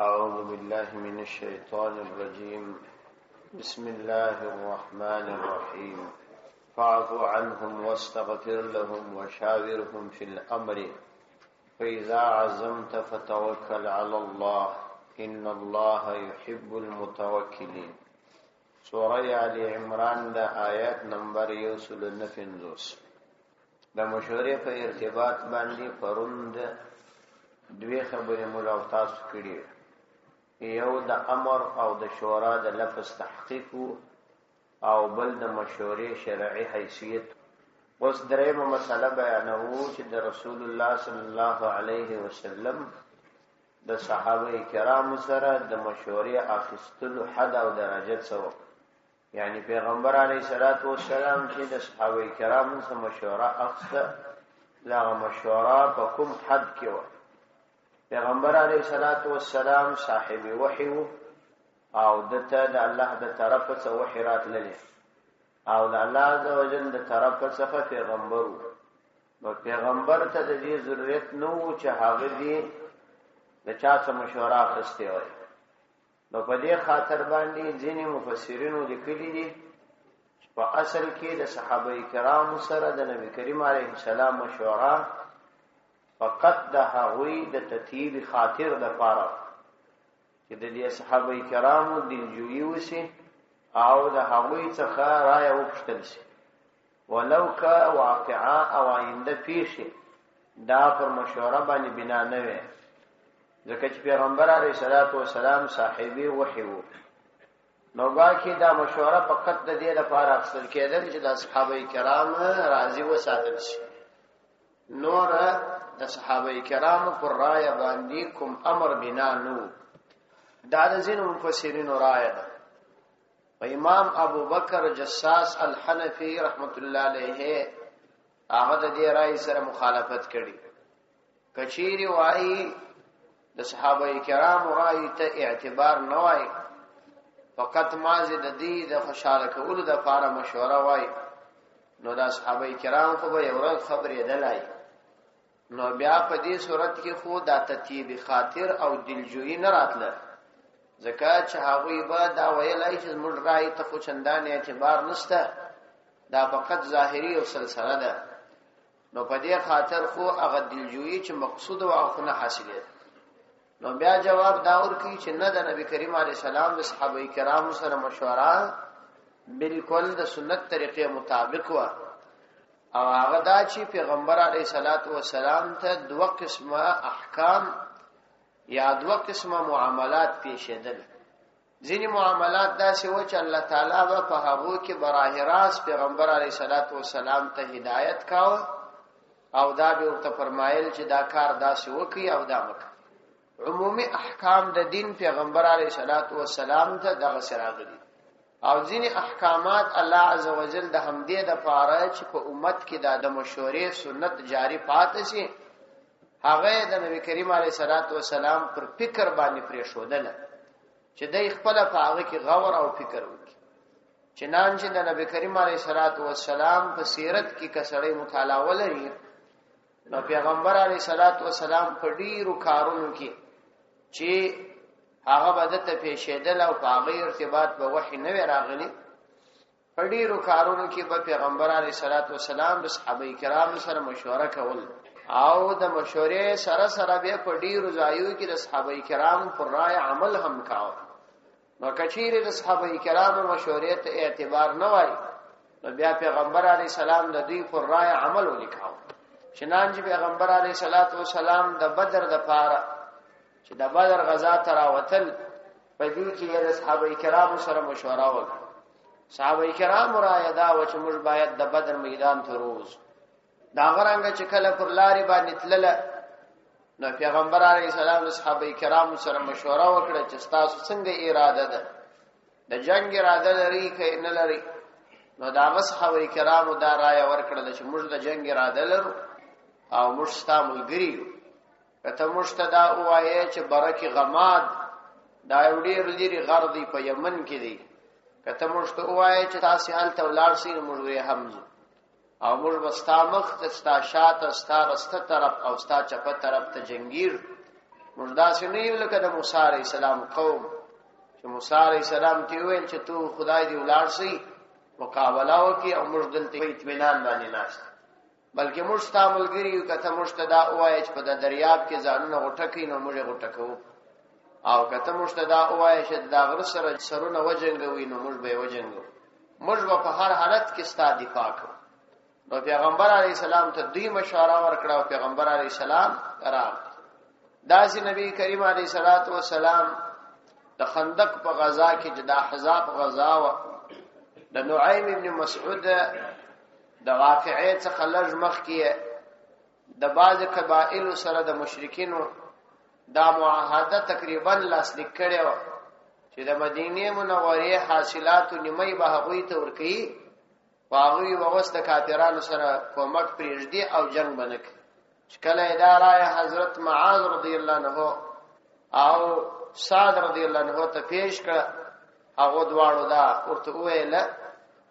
أعوذ بالله من الشيطان الرجيم. بسم الله الرحمن الرحيم. فاعف عنهم واستغفر لهم وشاورهم في الأمر فإذا عزمت فتوكل على الله إن الله يحب المتوكلين. سورة آل عمران دا آیات نمبر 159. د مشورې په ارتباط باندې پروند دوی خبرې موږ او تاسو کړي. یو د امر او د شورا د لفظ تحقیق او بل د مشورې شرعي حیثیت. اوس درېمه مسله بیانوو چې د رسول الله صلی الله علیه وسلم د صحابه کرامو سره د مشورې اخیستلو حد او درجه څه و. یعنی پیغمبر علیه الصلاۃ والسلام چې د صحابه کرامو سره مشوره اخیسته، لا مشوره په کوم حد کې و. پیغمبر علیه الصلاۃ والسلام صاحب وحی او دته د الله د طرفه څخه وحی راتللی او د الله عزوجل د طرفه څخه پیغمبر نو پیغمبر ته د دې ضرورت نو چې هغه دې د چا څخه مشوره اخیسته وي. نو په دې خاطر باندې ځینې مفسرینو لیکلي دي چې په اصل کې د صحابه کرامو سره د نبی کریم علیه السلام مشوره فقط د هغوی د تطیب خاطر د پاره چې د دې صحابه کرامو دلجویی وسی او د هغوی څخه رائے وپوښتل شي، ولو که واقعا او آینده پیښې دا پر مشوره باندې بنا نه وي، ځکه چې پیغمبر علیه الصلاۃ والسلام صاحبي وحی وو. نو باقي دا مشوره فقط د دې لپاره اخیستل کېدل چې د صحابه کرام راضي وساتل شي. نور د صحابه کرامو پر رائے باندې کوم امر بنا نو. دا د ځینو مفسرینو رائے ده. امام ابو بکر جساس الحنفی رحمت الله علیه هغه د دې رائے سره مخالفت کړي. کچيري وایي د صحابه کرامو رائے ته اعتبار نه وای، فقط مازه د دې د خوشاله کولو د لپاره مشوره وای، نو د صحابه کرام خو به یو ورځ خبرې دلای. نو بیا په دې صورت کې خو د تطیب خاطر او دلجویی نه راتله، ځکه چې هغوی به دا ویلای چې موږ رائے ته خو چندان اعتبار نشته، دا فقط ظاهری او سلسله ده. نو په دې خاطر خو هغه دلجویی چې مقصود او خو نه حاصله. نو بیا جواب دا ورکړي چې نه، د نبی کریم علیه السلام د صحابه کرامو سره مشوره بالکل د سنت طریقې مطابق و، او هغه دا چې پیغمبر علیه الصلاۃ والسلام ته دوه قسمه احکام یا دوه قسمه معاملات پیښېدل. ځینې معاملات داسې و چې الله تعالی به په هغو کې براه راست پیغمبر علیه الصلاۃ والسلام ته هدایت کاوه او دا به ورته فرمایل چې دا کار داسې وکړي او دا مکړه. عمومي احکام د دین پیغمبر علیه الصلاۃ والسلام ته دغه سراغلي، او ځینې احکامات الله عزوجل د همدې د پاره چې په امت کې د مشورې سنت جاری پاتې شي، هغه د نبی کریم علیه الصلاۃ والسلام پر فکر باندې پرې شودل چې د خپل په هغه کې غور او فکر وکړي. چنانچه د نبی کریم علیه الصلاۃ والسلام په سیرت کې کسړې مطالعه ولري، نو پیغمبر علیه الصلاۃ والسلام په ډیرو کارونو کې چې هغه بدته پیښېدل او په هغه ارتباط به وحی نه راغلی، په ډیرو کارونو کې به پیغمبر علیه الصلاۃ والسلام د صحابه کرامو سره مشوره کول، او د مشورې سره سره به په ډیرو ځایو کې د صحابه کرامو پر رائے عمل هم کاوه. نو کچیرې د صحابه کرامو مشورې ته اعتبار نه وای، نو بیا پیغمبر علیه السلام د دوی پر رائے عمل وکاوه. چنانچه پیغمبر علیه الصلاۃ والسلام د بدر د پاره چې د بدر غزا ته راوتل، په دې کې د صحابه کرامو سره مشوره وکړه. صحابه کرامو رائے دا و چې موږ باید د بدر میدان ته روز دا غرانګ چې کله پر لارې باندې تلله، نو پیغمبر علیه السلام د صحابه کرامو سره مشوره وکړه چې تاسو څنګه اراده ده، د جنگ اراده لري که نه لري. نو دا صحابه کرامو دا رائے ورکړه چې موږ د جنگ اراده لرو او موږ ستا ملګري یو. کته موږ ته دا ووایې چې برکې غماد دا یو ډېر لرې غر دی په یمن کې دی، کته موږ ته ووایې چې تاسې هلته ولاړ شئ، نو موږ یې هم ځو او موږ به ستا مخ ته، ستا شاته، ستا رسته طرف او ستا چپه طرف ته جنګیر موږ داسې نه یو لکه د موسی علیه السلام قوم چې موسی علیه السلام ته ویل چې تو خدای دې ولاړ شي مقابله وکړي او موږ دلته په اطمینان باندې ناست بلکې موږ ستا ملګري یو که ته موږ ته دا ووایې چې په د دریاب کې ځانونه غوټه کوي نو موږ یې غوټه کوو او که ته موږ ته دا ووایې چې د غره سره سرونه وجنګوي نو موږ به یې وجنګو موږ به په هر حالت کې ستا دفاع کوو نو پیغمبر علیه السلام ته دوی مشوره ورکړه او پیغمبر علیه السلام راغی داسې نبی کریم علیه السلام د خندق په غزا کې چې د احزاب غزا و د نعیم ابن مسعود د واقعې څخه لږ مخکې د بعض قبایل سره د مشرکینو دا معاهده تقریبا لاسلیک کړې و چې د مدینه منورې حاصلات نیمه به هغوی ته ورکړي هغوی به اوس د کافرانو سره کومک پرېږدي او جنگ به نه کوي چې کله اداره حضرت معاذ رضی الله عنه او سعد رضی الله عنه ته پیش کړ هغه دواړو دا ورته وویل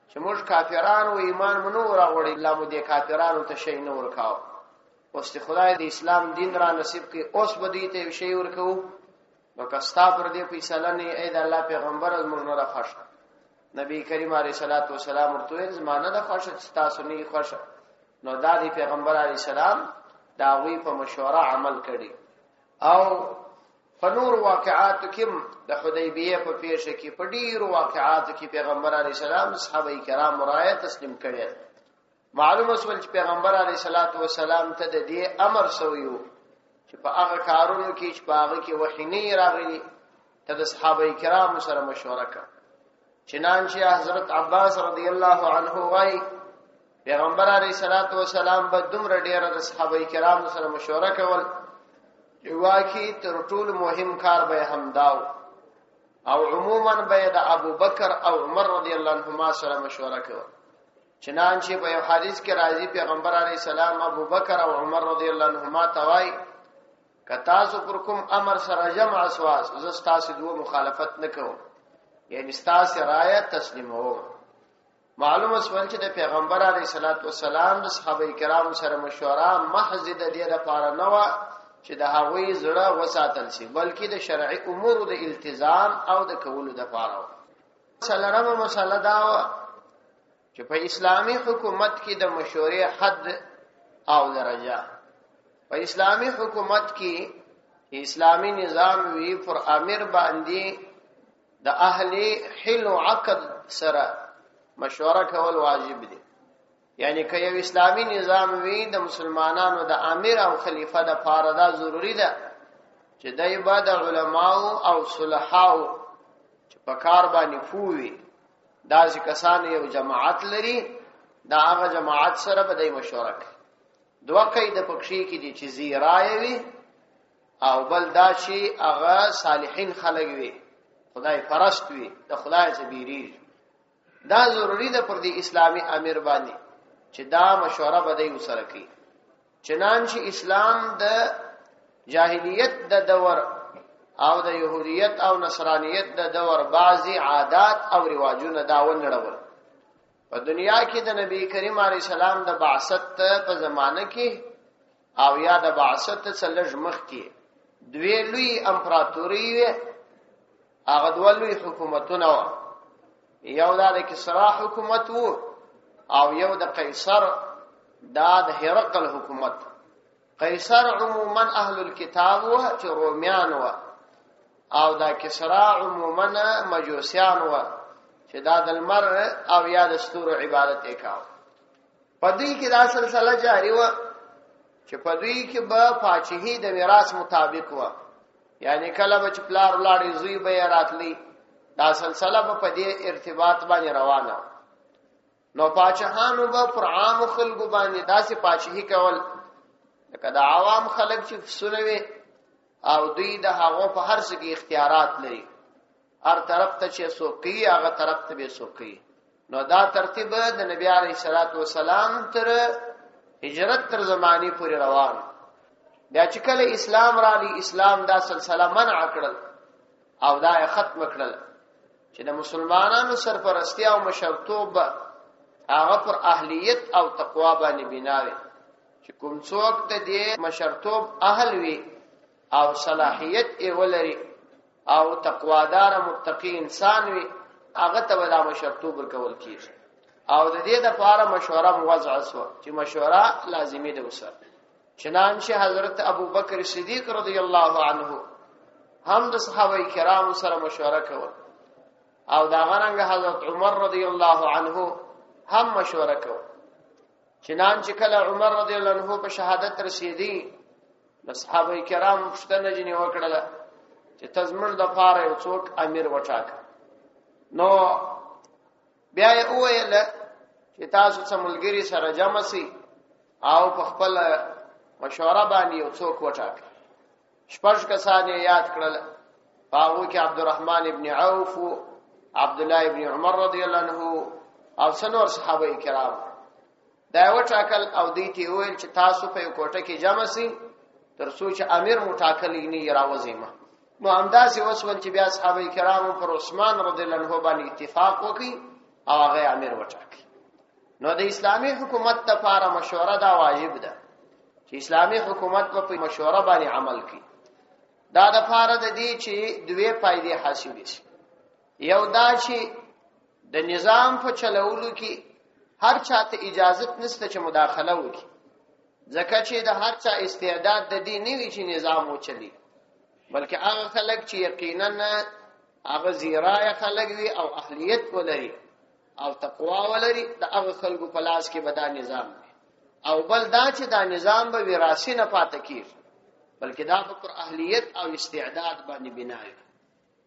چې موږ کافرانو ایمان مونږ راوړی الله مو دې کافرانو ته شي نه ورکاو اوس ته خدای د اسلام دین را نصیب کړي اوس به دې ته شي ورکو نو کستا پر دې فیصله نه اې د الله پیغمبر موږ نه راخښ نبی کریم علیه الصلاۃ والسلام ورته زمانه د خوښ تاسو نه خوښ نو دا دی پیغمبر علیه السلام دا وی په مشوره عمل کړي او فنور واقعات کې د حدیبیه په پیښه کې په ډیرو واقعات کې پیغمبر علیه السلام صحابه کرام رایه تسلیم کړي معلومه شول چې پیغمبر علیه الصلاۃ والسلام ته د دې امر سویو چې په هغه کارونو کې چې په هغه کې وحی نه راغلي ته د صحابه کرام سره مشوره کړه چنانچه حضرت عباس رضی الله عنه وايي پیغمبر علیه الصلاۃ والسلام به دومره ډیره د صحابه کرام سره مشوره کول واکي تر ټولو مهم کار به همداو او عموما به د ابو بکر او عمر رضی الله عنهما سره مشوره کول چنانچه په یو حدیث کې راځي پیغمبر علیه السلام ابو بکر او عمر رضی الله عنهما توای کتا سو پر کوم امر سره جمع اسواس زستاسو دوه مخالفت نکوم یعنی ستاسو رایه تسلیمو معلومه شول چې د پیغمبر علیه الصلاۃ والسلام د صحابه کرامو سره مشوره محض د دې لپاره نه و چې د هغوی زړه وساتل شي بلکې د شرعي امور د التزام او د کولو د لپاره څلورمه مسله دا و چې په اسلامی حکومت کې د مشورې حد او درجه په اسلامی حکومت کې اسلامی نظام وی پر امیر باندې د اهل حل او عقد سره مشوره کول واجب دي یعنی که یو اسلامی نظام وی د مسلمانانو د امیر او خلیفہ د پاره دا ضروری ده چې دای با د علماو او صلحاو چې په کار باندې پوي دا ځکسان یو جماعت لري دا هغه جماعت سره به د مشوره کوي دوه قید پکشي کې دي چې زیرایوي او بل دا چې هغه صالحین خلک وي خدای پرست وي د خدای سبيري دا ضروری ده پر دی اسلامی امیر باندې چې دا مشوره بده وسره کوي چنانچه اسلام د جاهلیت د دور او د يهودیت او نصرانیت د دور بعضی عادات او رواجونه دا ونړول په دنیا کې د نبی کریم علیه السلام د بعثت په زمانه کې او یا د بعثت څلږ مخ کې دوی لوی امپراتوري هغه دولوي حکومتونه یو د کسرا حکومت وو او یو د قیصر دا د هرقل حکومت قیصر عموما اهل الكتاب و چې رومیان و او دا کسرا عموما مجوسیان و چې دا د المر او یا د ستورو عبادت وکاو په دې کې دا سلسله جاری و چې په دې کې به پاچهي د میراث مطابق و یعنی کله به پلار لاړې زوی به راتلی دا سلسله په دې ارتباط باندې روانه نو پاچهانو به پر عام خلکو باندې داسې پاچهي کول لکه د عوام خلک چې سنوي او دوی د هغه په هر څه کې اختیارات لري هر طرف ته چې سوقي هغه طرف ته به سوقي نو دا ترتیب د نبی عليه الصلاه والسلام تر هجرت تر زماني پورې روان بیا چې کله اسلام را لې اسلام دا سلسله منع کړل او دا ختم کړل چې د مسلمانانو سرپرستی او مشرتوب هغه پر اهلیت او تقوا باندې بناوي چې کوم څوک ته دې مشرتوب اهل وي او صلاحیت یې ولري او تقوادار متقی انسان وي هغه ته ولا مشرتوب ورکول کیږي او د دې لپاره مشوره موضع شو چې مشوره لازمي ده وسره چنانچه حضرت ابوبکر صدیق رضی الله عنه هم د صحابه کرام سره مشوره کول او دا غرنګ حضرت عمر رضی الله عنه هم مشوره کول چنانچه کله عمر رضی الله عنه په شهادت رسیدي د صحابه کرام پښتنه جنې وکړه چې تزمن د پاره یو څوک امیر وټاک نو بیا یې وویل چې تاسو څملګری سره جمع سي او په خپل مشوره باندې یو څوک وټاک شپږ کسان یاد کړل هغه کې عبدالرحمن ابن عوف عبد الله ابن عمر رضی الله عنه او څلور صحابه کرام دا وټاکل او دیتی ویل چې تاسو په کوټه کې جمع سي تر څو چې امیر مټاکل نه راوځيما نو همداسې وسول چې بیا صحابه کرام پر عثمان رضی الله عنه باندې اتفاق وکړي او هغه امیر وټاکي نو د اسلامي حکومت لپاره مشوره دا واجب ده چې اسلامي حکومت په مشوره باندې عمل کوي دا د لپاره د دې چې دوه فائدې حاصل شي یو دا چې د نظام په چلولو کې هر چاته اجازه نشته چې مداخله وکړي ځکه چې د هر چا استعداد د دې نه وي چې نظام وچلي بلکې هغه خلک چې یقینا هغه زیرای خلک وي او اهلیت ولري او تقوا ولري د هغه خلکو په لاس کې بدا نظام وي او بل دا چې دا نظام به وراثي نه پاتې کیږي بلکې دا پر اهلیت او استعداد باندې بنا وي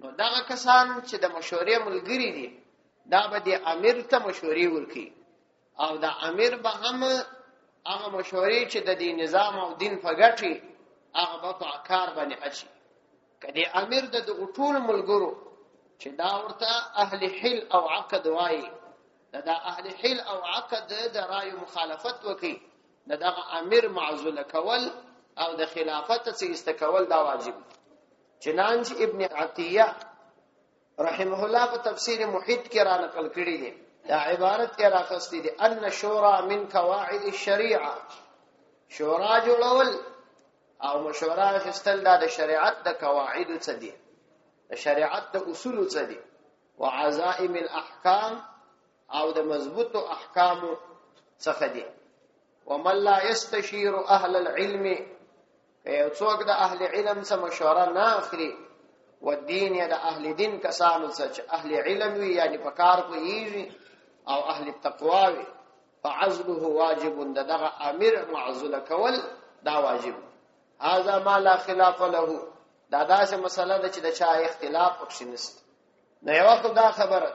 نو دا کسان چې د مشورې ملګری دي دا به د امیر ته مشورې ورکړي او دا امیر به هم هغه مشورې چې د دې نظام او دین په ګټي هغه په کار باندې اچي کدی امیر د ټول ملګرو چې دا ورته اهل حل او عقد وایي دا اهل حل او عقد د رائے مخالفت وکي دا امیر معزول کول او د خلافت څخه استقبال دا واجب چنانچه ابن عطیه رحمه الله په تفسیر محیط کې را نقل کړی دی دا عبارت کې راخستی دی ان شورا من قواعد الشریعه شورا جوړول او مشوره اخیستل د شریعت د قواعد څخه دي د شریعت د اصول څخه دي وعزائم الاحکام او د مضبوط احکام څخه دي ومن لا يستشير اهل العلم یو څوک د اهل علم سره مشوره نه اخلي والدين یا د اهل دین کسانو سره اهل علم وي یعنی په کار کوي او اهل التقوا وي فعزله واجب دغه امیر معزول کول دا واجب هذا ما لا خلاف له دا داسه مسله ده چې د چا اختلاف پکې نشته نو یو وخت دا خبره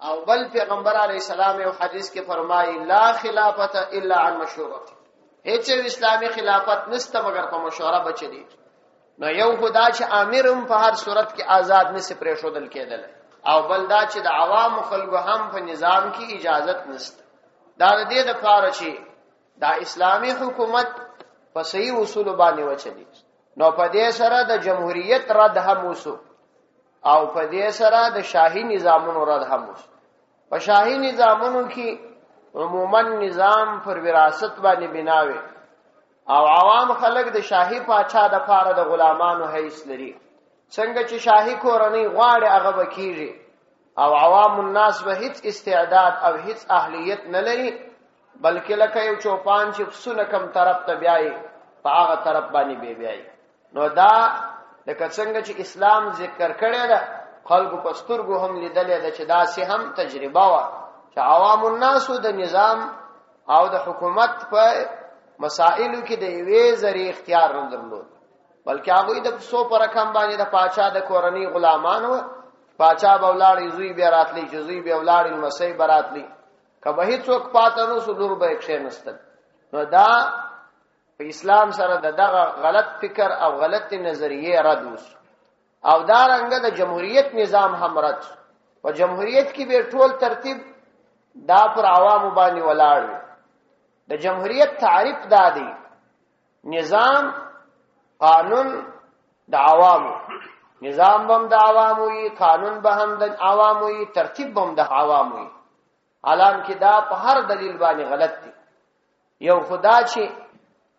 او بل پیغمبر علیه السلام یو حدیث کې فرمایي لا خلافت الا عن مشوره هیڅ اسلامي خلافت نشته مگر په مشوره بچي نو یو خدا چې امیرم په هر صورت کې آزاد نشي پرې شودل کېدل او بل دا چې د عوام خلکو هم په نظام کې اجازت نشته دا دې د لپاره چې دا اسلامي حکومت په صحیح اصول باندې وچلی نو په دې سره د جمهوریت رد هم وسو او په دې سره د شاهي نظامونو رد هم وسو په شاهي نظامونو کې عموما نظام پر وراثت باندې بناوي او عوام خلک د شاهي پاچا د پاره د غلامانو حیث لري څنګه چې شاهي کورنۍ غواړي هغه بکیږي او عوام الناس به هیڅ استعداد او هیڅ اهلیت نه لري بلکې لکه یو چوپان چې سونه کم طرف ته بیاي په هغه طرف باندې بیاي نو دا لکه څنګه چې اسلام ذکر کړی دا خلکو پسترګو هم لیدلې ده چې دا سه هم تجربه وا چې عوام الناس د نظام او د حکومت په مسائلو کې د یوې ذری اختیار نه درلود بلکې هغه د سو پر رقم باندې د پاچا د کورنۍ غلامانو پاچا بولاړي زوی بیا راتلی چې زوی بیا ولاړي مسیح براتلی کبه هیڅوک پاتنو صدور به ښه نستل نو دا په اسلام سره دغه غلط فکر او غلط نظریه رد وس او دا رنګ د جمهوریت نظام هم رد او جمهوریت کې به ټول ترتیب دا پر عوامو باندې ولاړ د جمهوریت تعریف دادی نظام قانون د عوامو نظام بم د عوامو وي قانون به هم د عوامو وي ترتیب بم د عوامو وي الان کې دا په هر دلیل باندې غلط دي یو خدا چې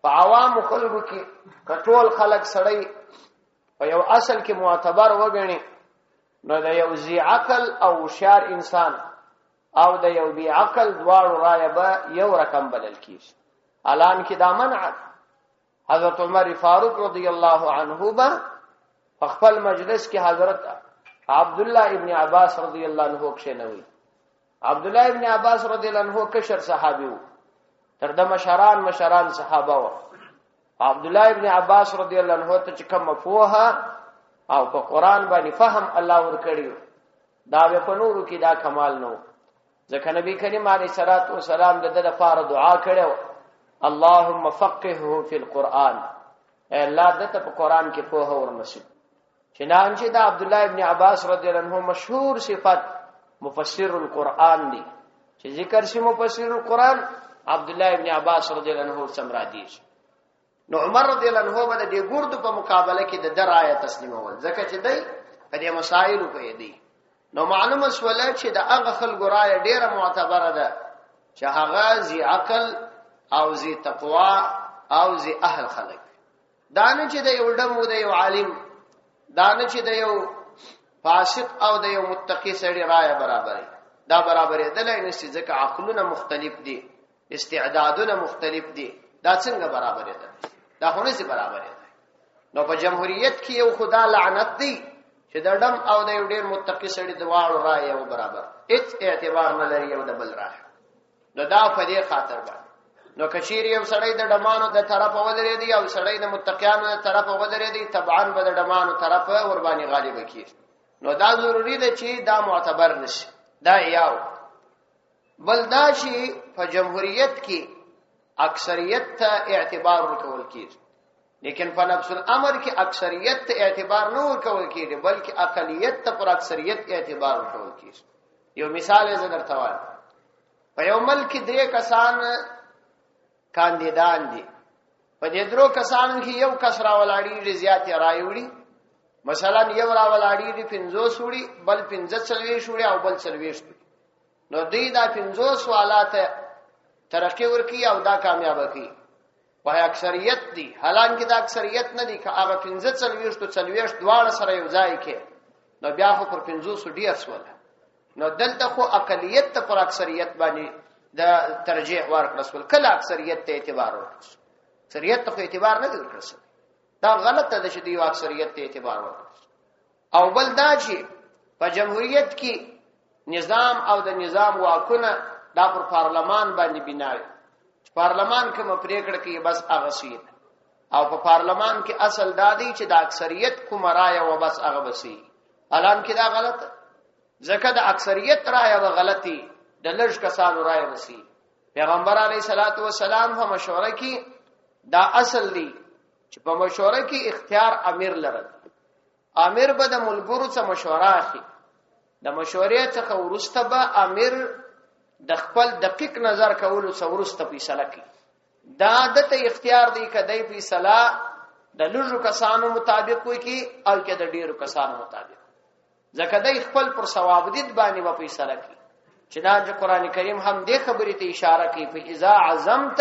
په عوام خلکو کې کټول خلک سړی په یو اصل کې معتبر وګڼي نو د یو ذی عقل او هوښیار انسان او د یو بی عقل دواړو رایه به یو رقم بلل کیږي. الان کې دا منع حضرت عمر فاروق رضی الله عنه به په خپل مجلس کې حضرت عبد الله ابن عباس رضی الله عنه کښینوي. عبد الله ابن عباس رضی الله عنه کشر صحابي وو، تر د مشران صحابه وو. عبد الله ابن عباس رضی الله عنه ته کوم مفوها او په قران باندې فهم الله ور کړیو دا به په نورو کې دا کمال نو، ځکه نبی کریم علیه الصلاۃ والسلام د لپاره دعا کړو اللهم فقهه فی القرآن، اے الله دته په قران کې په اور نصیب. چنانچه دا عبد الله ابن عباس رضی الله عنه مشهور صفت مفسر القرآن دی چې ذکر شي مفسر القرآن عبد الله ابن عباس رضی الله عنه سمرا دی. نو عمر رضی الله عنه باندې د ګورد په مقابله کې د درایه تسلیمول ځکه چې دی په دې مسائل کې دی. نو معلومه شوله چې د هغه خلکو رایه ډیره معتبره ده چې هغه ذی عقل او ذی تقوا او ذی اهل خلق، دانه چې د یو ډمو د یو عالم، دانه چې د یو فاسق او د یو متقی سړي رایه برابرې دا برابرې دلای نشي ځکه عقلونه مختلف دي، استعدادونه مختلف دي، دا څنګه برابرې ده؟ دا خو نشي برابرې ده. نو په جمهوریت کې یو خدا لعنت دی چې د ډم او د یو ډیر متقی سړي دواړو رایه یو برابر، هیڅ اعتبار نه لري یو د بل رایه. نو دا په دې خاطر باندې نو کچيري یو سړی د ډمانو د طرف ودرې دی او سړی د متقیانو د طرف ودرې دی، طبعا به د ډمانو طرف ور باندې غالب کیږي. نو دا ضروری ده چې دا معتبر نشي. دا یو بل دا چې په جمهوریت کې اکثریت ته اعتبار ورکول کیږي، لیکن په نفس الامر کې اکثریت ته اعتبار نه ورکول کیږي بلکې اقلیت ته پر اکثریت اعتبار ورکول کیږي. یو مثال یې درته وایم. په یو ملک کې 3 کسان کاندیدان دي، په دې 3 کسانو کې یو کس راولاړي زیاتې رائے وړي، مثلا یو راولاړي 50 وړي، بل 45 وړي او بل 40 وړي. نو دوی دا 50 والاته ترقی ورکی او دا کامیاب کی په اکثریت دي، حالانکه دا اکثریت نه دي. که هغه 45 تو 40 دواړه سره یو ځای کې نو بیا خو پر 50 ډیر سول. نو دلته خو اقلیت ته پر اکثریت باندې د ترجیح ورکړل، کله اکثریت ته اعتبار ورکړل، اکثریت ته اعتبار نه ورکړل. دا غلطه ده چې دی اکثریت ته اعتبار ورکړل. او بل دا چې په جمهوریت کې نظام او د نظام واکونه دا پر پارلمان باندې بنای، پارلمان کې مپریکړه کې بس هغه سید، او په پارلمان کې اصل دادی چې د اکثریت کوم رائے و بس هغه بسی. الان کې دا غلط، ځکه د اکثریت رائے و غلطی د لږ کسانو رائے بسی. پیغمبر علیه الصلاۃ والسلام هم مشوره کې دا اصل دی چې په مشوره کې اختیار امیر لري. امیر به د ملګرو څخه مشوره اخلي، د مشورې څخه ورسته به امیر د خپل دقیق نظر کولو څخه ورسته فیصله کوي. دا د اختیار دی کدی فیصله د لږو کسانو مطابق کوي کی او کې د ډیرو کسانو مطابق، ځکه د خپل پر ثواب دید باندې و فیصله کوي. چنانچه قران کریم هم دې خبرې ته اشاره کوي په اذا عزمت،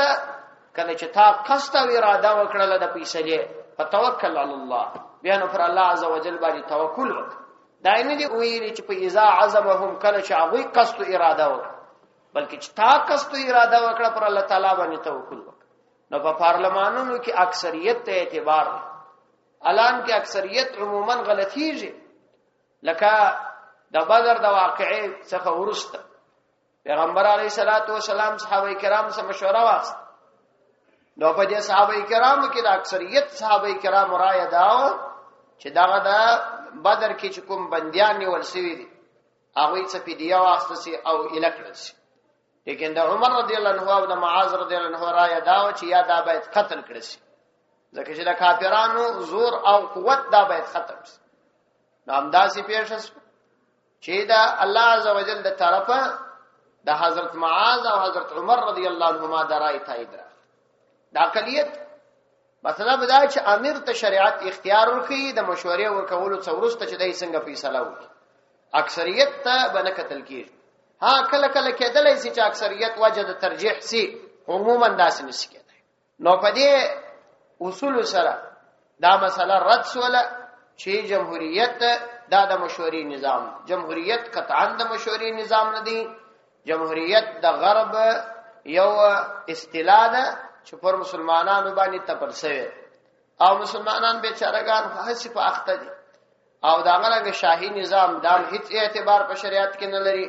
کله چې تا قصد او اراده وکړه د فیصله فتوکل علی الله، بیا نو پر الله عزوجل باندې توکل وکړه. دا نه دی ویلي چې په اذا عزمهم کله چې هغه قصد او اراده وکړه، بلکې چې تا قصد او اراده وکړه پر الله تعالی باندې توکل وکړه. نو په پارلمانونو کې اکثریت ته اعتبار دی. الان کې اکثریت عموما غلطیږي، لکه د بدر د واقعې څخه ورسته پیغمبر علیه الصلاۃ والسلام صحابه کرام سره مشوره واست. نو په دې صحابه کرامو کې د اکثریت صحابه کرام رائے داو چې داغه د بدر کې چې کوم بنديان نیول شوی دي هغه څه فدیه واستسي او الکړل. لیکن د عمر رضی الله عنه او د معاذ رضی الله عنه رائے داو چې یا دا باید قتل کړي شي، ځکه چې د کافرانو زور او قوت دا باید ختم شي. نو همداسې پیښه چې دا الله عزوجل د طرفه د حضرت معاذ او حضرت عمر رضی الله عنهما د رائے تایید را د اقلیت مطلب دا چې امیر ته شریعت اختیار ورکړي د مشورې ورکولو څخه وروسته چې دای څنګه فیصله وکړي. اکثریت ته بنه قتل کیږي. ها کله کله کېدلای شي چې اکثریت وجه د ترجیح سي، عموما داسې نشي کېدای. نو په دې اصول سره دا مسله رد سوله چې جمهوریت دا د مشوري نظام، جمهوریت قطعا د مشوري نظام نه دی. جمهوریت د غرب یو اصطلاح ده چې پر مسلمانانو باندې تپل شوی او مسلمانان بیچارهګان هڅه په اخته دي او دا غلغه شاهي نظام دا هیڅ اعتبار په شریعت کې نه لري.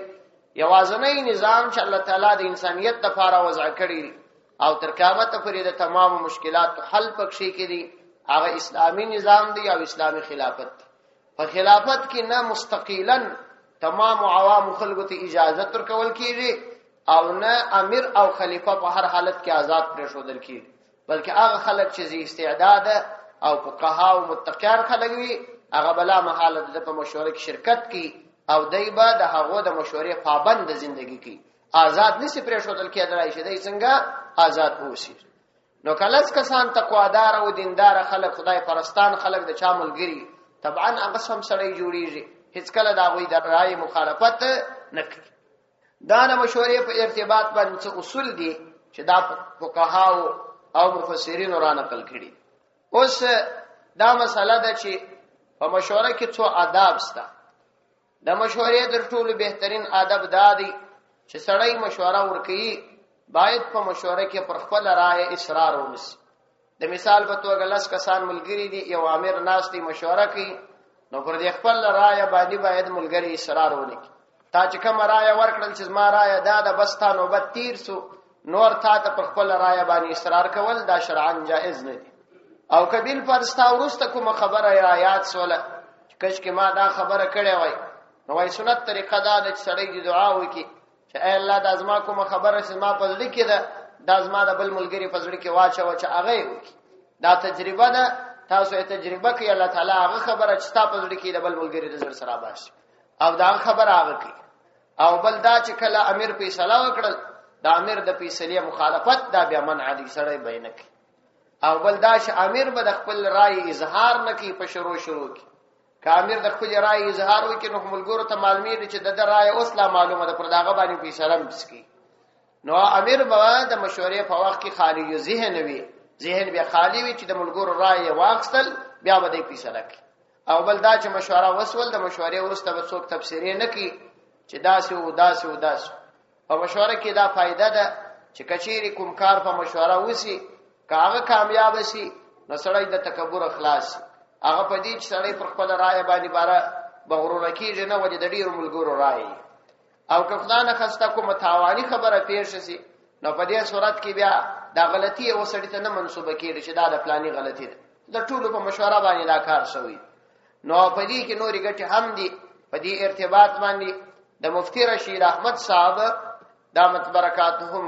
یوازنی نظام چې الله تعالی د انسانیت لپاره وضع کړی او تر قیامت پورې د تمام مشکلات حل پکې کړي هغه اسلامی نظام دی او اسلامی خلافت. په خلافت کې نه مستقیلا تمام عوام خلکو ته اجازه ورکول کیږي او نه امیر او خلیفہ په هر حالت کې آزاد پرېښودل کیږي، بلکې هغه خلک چې زی استعداد او فقها او متقیان خلک وي هغه بلا محاله د په مشوره کې شرکت کوي او دایبه د هغه د مشورې پابند ژوندۍ کوي. آزاد نشي پرېښودل کېدای شي دای څنګه آزاد اوسي. نو کله کسان تقوادار او دیندار خلک خدای پرستان خلک د چا ملګری طبعا هغه سم سړی جوړیږي، هیڅ کله دا غوي د رائے مخالفت نه کوي. دا د مشورې په ارتباط باندې اصول دي چې دا فقها او مفسرین را نقل کړي. اوس دا مسله ده چې په مشوره کې څو آداب شته. د مشورې در ټولو بهترین آداب دا دي چې سړی مشوره ورکړي باید په مشوره کې پر خپل رائے اصرار ونیسي. د مثال په توګه لس کسان ملګری دي، یو امیر ناس دي مشوره کوي، نو پر دې خپل رائے باندې باید ملګری اصرار ونکړي. تا چې کوم رائے ورکړل چې ما رائے دا د بس تا نوبت تیر سو نور تا ته پر خپل رائے باندې اصرار کول دا شرعاً جائز نه دي. او کبیل فرستا ورسته کوم خبره یا یاد سوله کچ کې ما دا خبره کړې وای نو وای سنت طریقه دا د سړی دی دعا وکي چې اے الله د ازما کوم خبره چې ما پزړی کې ده د ازما د بل ملګری پزړی کې واچو چې هغه وکي. دا تجربه ده، تاسو یې تجربه کوي. الله تعالی هغه خبره چې تاسو پزړی کې د بل ملګری د زړه سره باسي او دا خبره هغه کوي. او بل دا چې کله امیر فیصله وکړل دا امیر د فیصله مخالفت دا بیا منع دي سړی بینه کوي. او بل دا چې امیر به د خپل رائے اظهار نکي په شروع کې. کامیر د خپل رائے اظهار وکړي نو ملګرو ته معلومي دي چې د رائے اوس لا معلومه ده پر داغه باندې فیصله مسکی. نو امیر به د مشورې په وخت کې خالی ذهن وي، ذهن بیا خالی وي چې د ملګرو رائے واخستل بیا به د فیصله کوي. او بل دا چې مشوره وسول د مشورې ورسته به څوک تفسیر نه کوي چې داسې او داسې او داسې. په مشوره کې دا فائدہ ده چې کچېری کوم کار په مشوره وسی کاغه کامیاب شي نو سړی د تکبر خلاص. هغه په دې چې سړی پر خپل رائے باندې بارا بغرور کیږي نه ودی د ډیرو ملګرو رائے. او که خدای نه خسته کوم تاوانی خبره پیښ شي نو په دې صورت کې بیا دا غلطي او سړی ته نه منسوبه کیږي چې دا د پلاني غلطي ده. د ټولو په مشوره باندې دا کار شوی. نو په دې کې نورې ګټې هم دي. په دې ارتباط باندې د مفتی رشید احمد صاحب دامت برکاتهم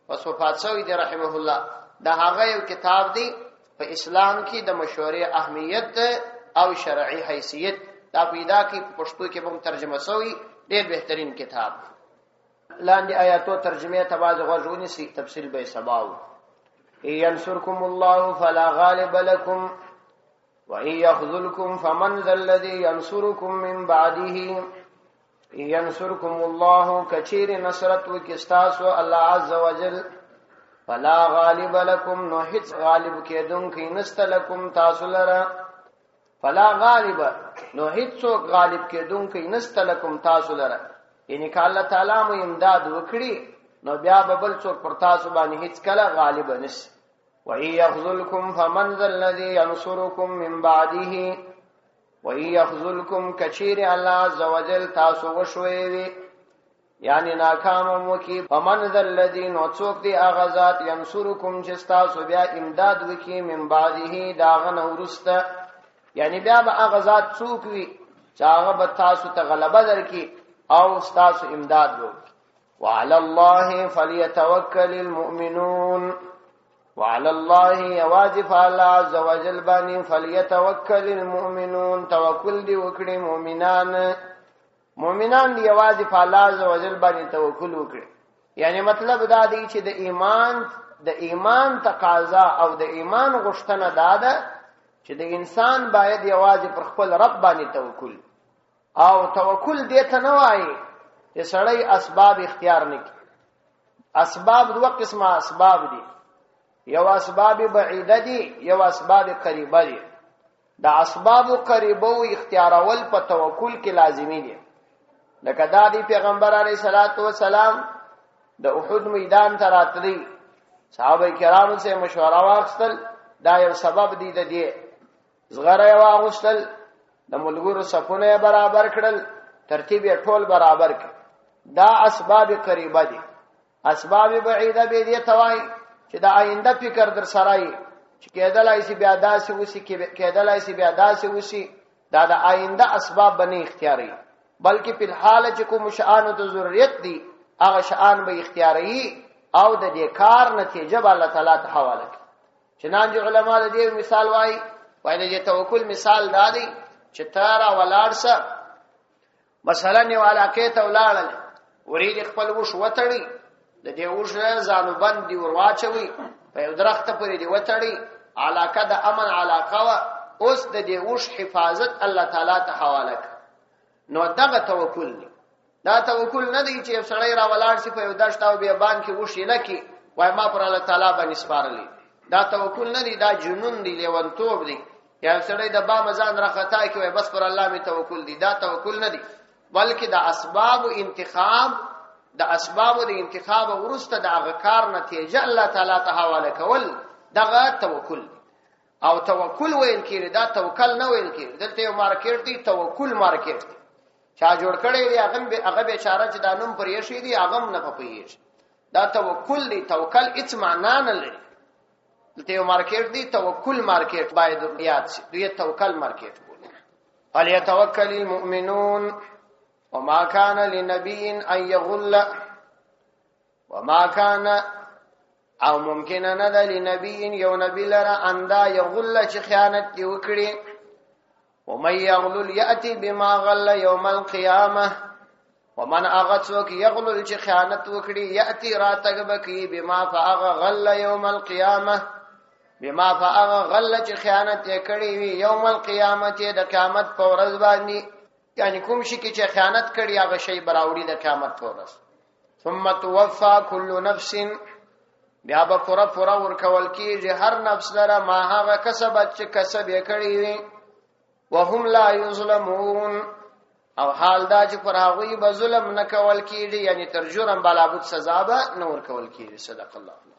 وصفات شوی دی رحمه الله. دا هغه یو کتاب دی په اسلام کې د مشورې اهمیت او شرعي حیثیت دا پیدا کی پښتو کې به ترجمه شوی، ډېر بهترین کتاب. لاندې آیاتو ترجمه ته باز غوښونی سي تفصیل به سباو. ينصركم الله فلا غالب لكم وإن يخذلكم فمن ذا الذي ينصركم من بعده. ينصركم الله کچیر نصرت وکستاسو الله عز وجل فلا غالب لكم نو هیڅ غالب کېدون کې نست لكم تاسو لره. فلا غالب نو هیڅ غالب کېدون کې نست لكم تاسو لره. یعنی که الله تعالی مو امداد وکړي نو بیا بل څوک پر تاسو باندې هیڅ کله غالب نشي. وَإِن يَخْذُلْكُمْ فَمَنْ ذَا الَّذِي يَنْصُرُكُمْ مِنْ بَعْدِهِ. وَإِن يَخْذُلْكُمْ کچیر الله عز وجل تاسو وشوي یعنی ناکام وکي فمن ذا الذي نوڅوک دی هغه ذات ينصركم چې تاسو بیا امداد وکي من بعده داغه نورسته. یعنی بیا به هغه ذات څوک وي چې هغه به تاسو ته غلبه درکړي او تاسو امداد وکړي. وعلى الله فليتوكل المؤمنون. وعلى الله واجب الله عز وجل باندې فليتوكل المؤمنون توکل دی وکړي مؤمنان دی واجب الله عز وجل باندې توکل وکړي. یعنی مطلب دا دی چې د ایمان تقاضا او د ایمان غوښتنه دا ده چې د انسان باید یوازې پر خپل رب باندې توکل او توکل دې ته نه وایي چې سړی اسباب اختیار نه کړي. اسباب دوه قسمه اسباب دي. یو اسباب بعیده دي یو اسباب قریبه دي دا اسباب قریبه او اختیارول په توکل کې لازمی دي لکه دا دی پیغمبر علیه الصلاۃ والسلام د احد میدان ته راتلی صحابه کرامو سره مشوره واخیستل دا یو سبب دی د دې زغره واغستل د ملګرو صفونه برابر کړل ترتیب یې ټول برابر کړ دا اسباب قریبه دي اسباب بعیده به دي توای چې دا آینده فکر در سره چې کېدلای شي بیا داسې وسی کېدلای شي بیا داسې وسی دا د آینده اسباب بنې اختیاري بلکې په حال چې کوم شان د ضرورت دي هغه شان به اختیاري او د دې کار نتیجه به الله تعالی ته حواله کوي چنانچه علما د دې مثال وایي د توکل مثال دا دی چې تارا ولاړسه مثلا یو علاقه ته ولاړل ورید خپل وش وتړي د دې وش ځانو باندې ورواچوي په یو درخت پورې دی وتړي علاقه د امن علاقه وا اوس د دې وش حفاظت الله تعالی ته حواله کوي نو دغه توکل دی دا توکل نه دی چې سړی را ولاړ شي په یو دشت او بیابان کې وش لکی وای ما پر الله تعالی باندې سپارلی دا توکل نه دی دا جنون دی لیونتوب دی یا سړی د با مزان راختا کوي بس پر الله می توکل دی دا توکل نه دی بلکې د اسباب انتخاب د اسباب د انتخاب ورسته د هغه کار نتیجه الله تعالی ته حواله کول دغه توکل او توکل ویل کېږي دا توکل نه ویل کېږي دلته یو مارکیټ دی توکل مارکیټ چا جوړ کړی دی هغه به اشاره چې دا نوم پر یې شي دی هغه نه پپېږي دا توکل دی توکل هیڅ معنا نه لري دلته یو مارکیټ دی توکل مارکیټ باید یاد شي دوی توکل مارکیټ بولي الیتوکل المؤمنون وما كان لنبي ان يغل وما كان او ممکن نه ده لنبي یو نبی لره اندا يغل چې خیانت دی وکړي ومن يغل ياتي بما غل يوم القيامه ومن اغتوك يغل چې خیانت وکړي ياتي راتګبکی بما فاغ غل يوم القيامه بما فاغ غل چې خیانت کړي وي يوم القيامه د قیامت په ورځ باندې یعنی کوم شي کې چې خیانت کړي هغه شی براوړي د قیامت پر ورځ ثم توفى كل نفس بیا به پورا ورکول کیږي هر نفس لره ما هغه کسبت چې کسب یې کړی وي وهم لا یظلمون او حال دا چې پر هغه به ظلم نه کول کیږي یعنی تر جرم بلا بد سزا به نه ورکول کیږي صدق الله